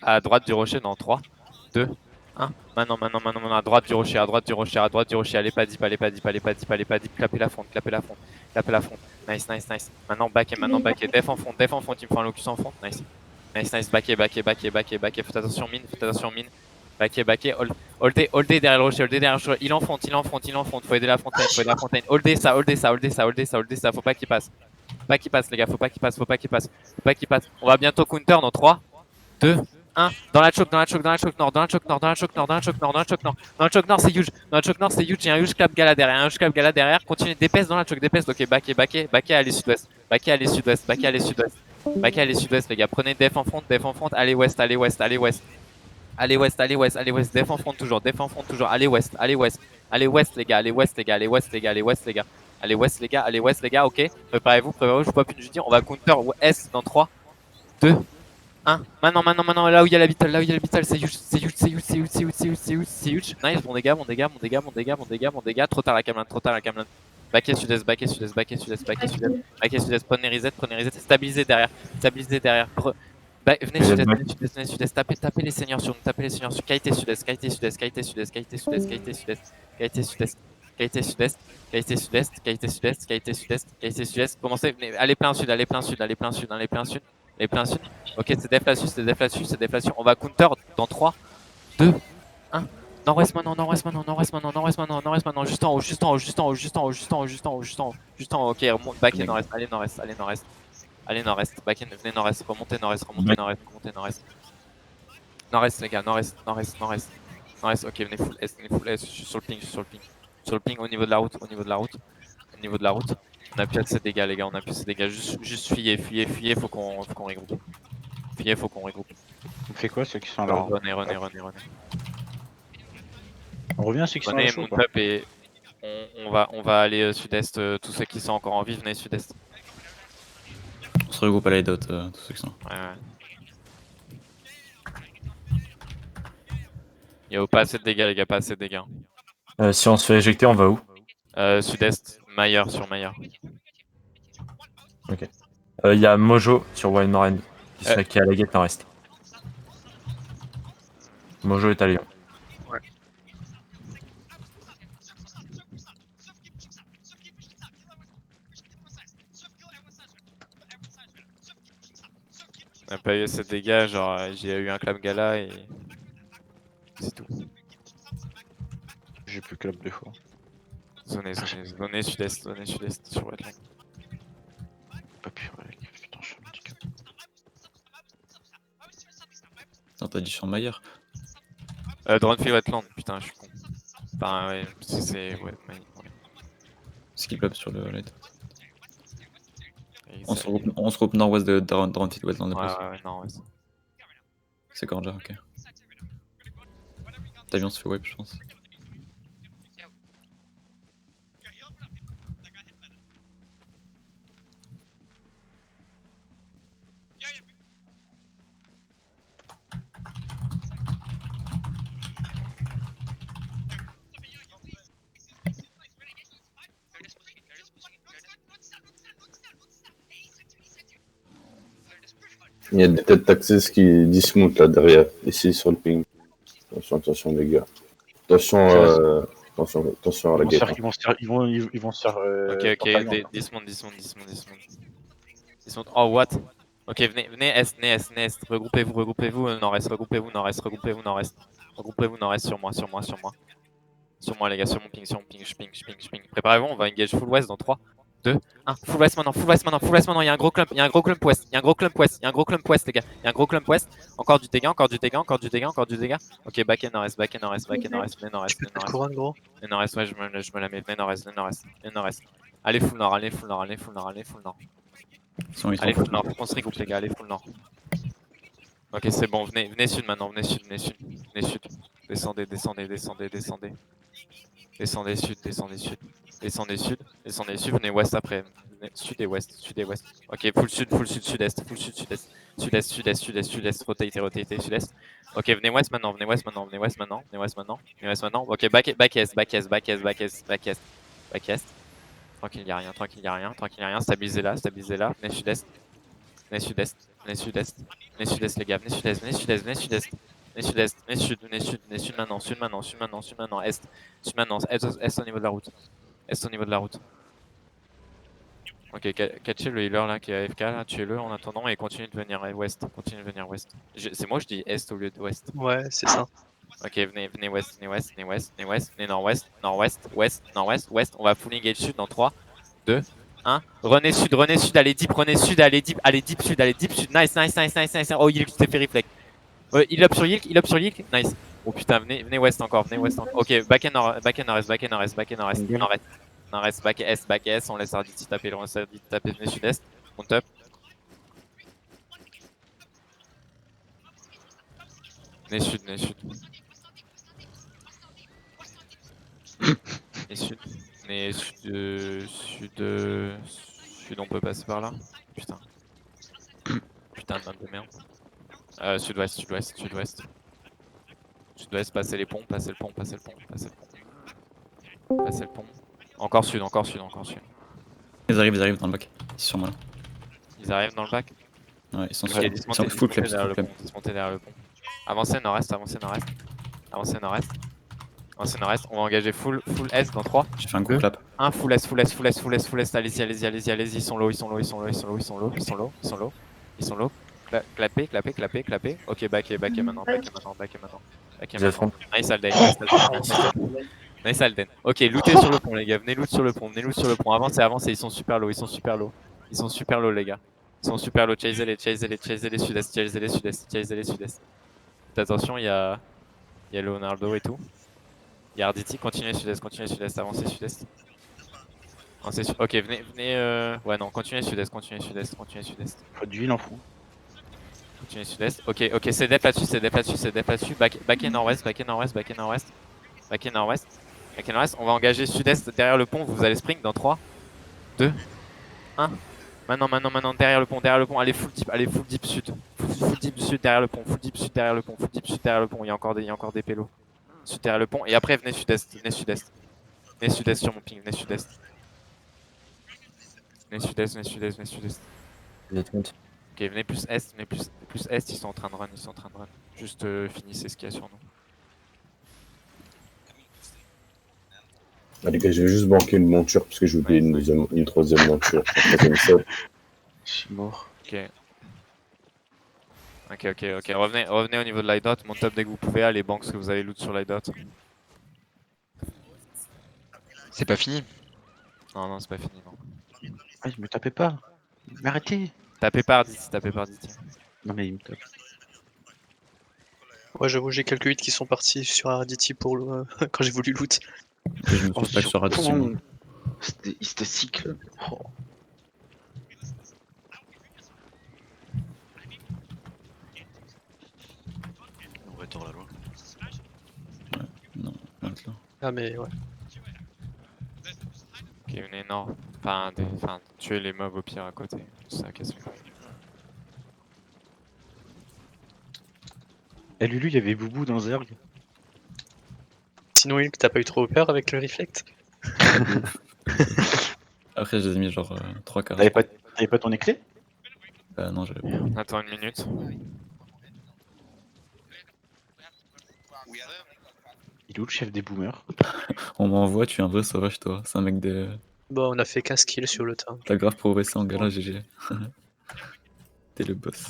à droite du rocher dans 3, 2, 1. Maintenant, à droite du rocher, à droite du rocher, à droite du rocher. Allez pas deep, allez pas deep, allez pas deep, allez pas deep. Clapez la fronte, clapez la fronte, clapez la fronte. Nice, nice, nice. Maintenant back et def en front, il me faut un locus en front. Nice. Nice, nice, back et. Faites attention mine, Back et, hold derrière le rocher, il en front. Faut aider la fontaine, Hold ça, faut pas qu'il passe. Les gars, faut pas qu'il passe. On va bientôt counter dans 3, 2, 1. Dans la choke nord, c'est huge. Il y a un huge clap gala derrière, Continue, dépêche dans la choke, Ok, back et allez sud-ouest. Les gars. Prenez def en front, allez west. Def en front toujours, Allez west, les gars. Allez west, les gars, ok. Préparez-vous, je vois plus de jeudi. On va counter S dans 3, 2, 1. Maintenant, là où il y a la battle, c'est huge. Nice, bon dégâts. Trop tard la camelin. Back sud-est. Prenez reset. Stabilisez derrière. Venez sud-est. Tapez les seigneurs sur nous. Qualité sud-est. Commencez, venez, allez plein sud. Ok, c'est def là-dessus. On va counter dans 3, 2, 1. Nord-ouest maintenant. Juste en haut. Ok, remonte, back et nord-est. Allez nord-est. Back et venez nord-est. Remontez nord-est. Nord-est, les gars. Nord-est. Ok, venez full est. Je suis sur le ping. Au niveau de la route. On a plus assez de dégâts, les gars. Juste fuyez. Faut qu'on regroupe. On fait quoi ceux qui sont là? René. On revient ceux qui sont là chaud, Mount up et on va aller sud-est. Tous ceux qui sont encore en vie, venez sud-est. On se regroupe à l'aide tous ceux qui sont. Ouais. Yo, pas assez de dégâts, les gars, Si on se fait éjecter, on va où? Sud-est, Maillard sur Maillard. Ok. Il y a Mojo sur Wild Moraine qui est à la gate nord-est. Mojo est à Lyon. Ouais. On a pas eu assez de dégâts, genre j'ai eu un clap gala et c'est tout. J'ai plus clap 2 fois. Zonez sud-est sur Wetland. Pas pu, putain, je suis handicap. Non, t'as dit sur Maillard. Dronefield Wetland, putain, je suis con. Enfin, ouais, c'est. Ouais, Skip up sur le light. On se regroupe nord-ouest de Dranfield Wetland. Ouais, non, ouais. C'est Gorgia, ok. Tavion se fait wipe, je pense. Il y a des têtes taxes qui dismount là derrière, ici sur le ping. Attention les gars. Attention à la gate. Ils vont se faire. Ok, dismount. Oh, what? Ok, venez est. Regroupez-vous nord-est. Regroupez-vous nord-est sur moi. Sur moi, les gars, sur mon ping. Je ping. Préparez-vous, on va engage full west dans 3, 2, 1. Full west maintenant. Il y a un gros clump west. Les gars. Il y a un gros clump west. Encore du dégât. Ok, back and nord-est. Venez nord-est. Venez nord-est, ouais, je me la mets. Venez nord-est. Allez full nord. Allez full nord. Allez full nord. Faut qu'on se regroupe, les gars. Allez full nord. Ok, c'est bon. Venez sud maintenant. Venez sud. Descendez. Descendez sud. Venez ouest après. Sud et ouest. Ok, full sud, sud-est. Sud-est. Rotate, sud-est. Ok, venez ouest maintenant. Ok, back est. Tranquille, y a rien. Stabilisez là. Venez sud-est. Venez sud-est. Venez sud-est, les gars. Venez sud-est, venez sud-est, venez sud-est. Venez sud-est, venez sud, venez sud, venez sud maintenant, sud maintenant, sud maintenant, sud maintenant, est. Sud maintenant, est au niveau de la route. Est au niveau de la route. Ok, catchez le healer là qui est AFK, là, tuez-le en attendant et continue de venir ouest. Continue de venir ouest. C'est moi je dis est au lieu de ouest. Ouais, c'est ça. Ok, venez ouest, venez ouest, venez ouest, venez ouest, venez nord-ouest, nord-ouest, ouest, nord-ouest, ouest. On va full engage sud dans 3, 2, 1. Renez sud, allez deep sud, allez deep sud, allez deep sud. Nice, nice, nice, nice, nice. Oh, Yilk s'est fait reflect. Il up sur Yilk, nice. Oh putain, venez west encore, venez west encore. Ok, back and nord-est, back and nord-est. Nord-est, back est, on laisse Arditi taper, venez sud-est, on top. Venez sud. Venez sud. Venez sud, on peut passer par là. Putain. Putain de map de merde. Sud-ouest. Sud-ouest, passez les ponts, passez le pont. Encore sud. Ils arrivent dans le bac. Ils sont sur moi là. Ils arrivent dans le bac. Ouais, ils sont Ok, sur full clap. dismontez derrière le pont. Avancez nord-est. On va engager full est dans 3. J'ai fait un gros clap. 1 full est. Allez-y. Ils sont low. Clapez. Ok, back maintenant. Nice Alden. Ok, lootez sur le pont les gars, venez loot sur le pont. Avancez, ils sont super low, les gars. Chasez les sud-est. Faites attention, il y a Leonardo et tout. Il y a Arditi, continuez sud-est, avancez sud-est. Ok, venez, ouais non, continuez sud-est. Pas d'huile en fou. Continuez sud-est. Ok, c'est def là-dessus. Back et nord-ouest. On va engager sud-est derrière le pont. Vous allez spring dans 3, 2, 1. Maintenant, derrière le pont. Allez full deep sud. Full deep sud derrière le pont. Il y a encore des pélos. Sud derrière le pont. Et après, venez sud-est. Venez sud-est sur mon ping. Venez sud-est. Ok, venez plus est, ils sont en train de run. Juste finissez ce qu'il y a sur nous. Ah, les gars, j'ai juste banqué une monture parce que j'ai oublié une troisième monture. Comme ça. Je suis mort. Ok. Revenez au niveau de l'IDOT. Mon top dès que vous pouvez. Allez, banks que vous avez loot sur l'IDOT. C'est pas fini. Non, c'est pas fini, non. Ah, il me tapait pas. Mais arrêtez. Tapez par 10. Non mais il me tape. Moi, j'avoue, j'ai quelques hits qui sont partis sur Arditi pour le... quand j'ai voulu loot. Et je me suis pas sur Arditi, moi. Il se cycle. Oh. On va être dans la loi. Non, maintenant. Ah, mais ouais. Ok, venez nord. Enfin, tuez les mobs au pire à côté. Ça casse les couilles. Eh Lulu, il y avait Boubou dans Zerg. Sinon, Hulk, t'as pas eu trop peur avec le reflect? Après, je les ai mis genre 3 quarts. T'avais pas ton éclair? Non, j'avais pas. On attend une minute. Il est où le chef des boomers? On m'envoie, tu es un vrai sauvage, toi. C'est un mec de. Bon, on a fait 15 kills sur le temps. T'as grave progressé en galant, GG. T'es le boss.